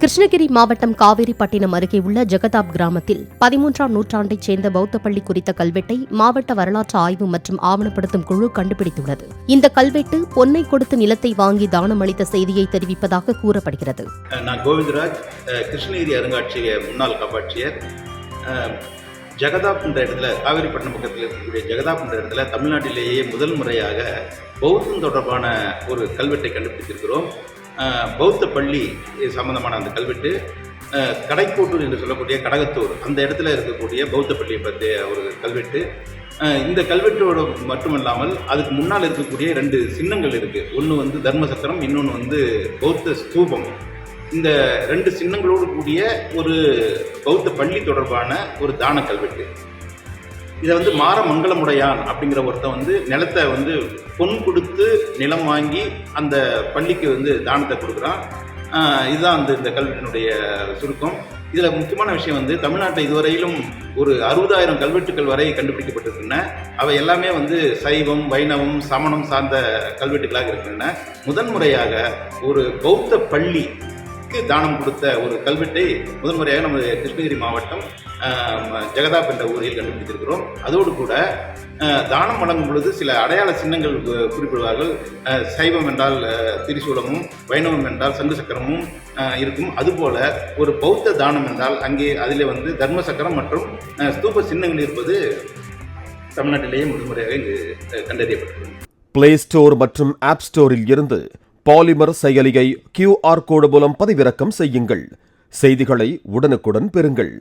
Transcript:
கிருஷ்ணகிரி மாவட்டம் காவேரிப்பட்டினம் அருகே உள்ள ஜெகதாப் கிராமத்தில் 13ஆம் நூற்றாண்டைச் சேர்ந்த பௌத்த பள்ளி குறித்த கல்வெட்டை மாவட்ட வரலாற்று ஆய்வு மற்றும் ஆவணப்படுத்தும் குழு கண்டுபிடித்துள்ளது. இந்த கல்வெட்டு பொன்னை கொடுத்து நிலத்தை வாங்கி தானம் அளித்த செய்தியை தெரிவிப்பதாக கூறப்படுகிறது. நான் கோவிந்தராஜ், கிருஷ்ணகிரி அருங்காட்சியக முன்னாள் காப்பாட்சியர். ஜெகதாப் என்ற இடத்துல, காவேரிப்பட்டினம் பக்கத்தில் இருக்கக்கூடிய ஜெகதாப் என்ற இடத்துல தமிழ்நாட்டிலேயே முதல் முறையாக பௌத்தம் தொடர்பான ஒரு கல்வெட்டை கண்டுபிடித்திருக்கிறோம். பௌத்த பள்ளி சம்பந்தமான அந்த கல்வெட்டு கடைக்கோட்டூர் என்று சொல்லக்கூடிய கடகத்தூர் அந்த இடத்துல இருக்கக்கூடிய பௌத்த பள்ளியை பற்றிய ஒரு கல்வெட்டு. இந்த கல்வெட்டோடு மட்டுமல்லாமல் அதுக்கு முன்னால் இருக்கக்கூடிய 2 சின்னங்கள் இருக்குது. ஒன்று தர்மசக்கரம், இன்னொன்று பௌத்த ஸ்தூபம். இந்த 2 சின்னங்களோடு கூடிய ஒரு பௌத்த பள்ளி தொடர்பான ஒரு தான கல்வெட்டு. இதை மாரமங்கலமுடையான் அப்படிங்கிற ஒருத்தன் நிலத்தை பொன் கொடுத்து நிலம் வாங்கி அந்த பள்ளிக்கு தானத்தை கொடுக்குறான். இதுதான் இந்த கல்வெட்டினுடைய சுருக்கம். இதில் முக்கியமான விஷயம் தமிழ்நாட்டில் இதுவரையிலும் ஒரு 60,000 கல்வெட்டுகள் வரை கண்டுபிடிக்கப்பட்டிருக்கின்றன. அவை எல்லாமே சைவம், வைணவம், சமணம் சார்ந்த கல்வெட்டுகளாக இருக்கின்றன. முதன்முறையாக ஒரு பௌத்த பள்ளி தானம் கொடுத்த ஒரு கல்வெட்டை முதன்முறையாக நம்ம கிருஷ்ணகிரி மாவட்டம் ஜெகதாப் என்ற ஊரில் கண்டுபிடித்திருக்கிறோம். அதோடு கூட தானம் வழங்கும் பொழுது சில அடையாள சின்னங்கள் குறிப்பிடுவார்கள். சைவம் என்றால் திரிசூலமும், வைணவம் என்றால் சங்கு சக்கரமும் இருக்கும். அதுபோல ஒரு பௌத்த தானம் என்றால் அங்கே அதிலே தர்ம சக்கரம் மற்றும் ஸ்தூப சின்னங்கள் இருப்பது தமிழ்நாட்டிலேயே முதன்முறையாக இங்கு கண்டறியப்பட்டது. பிளே ஸ்டோர் மற்றும் ஆப் ஸ்டோரில் இருந்து பாலிமர் செயலியை QR கோடு மூலம் பதிவிறக்கம் செய்யுங்கள். செய்திகளை உடனுக்குடன் பெறுங்கள்.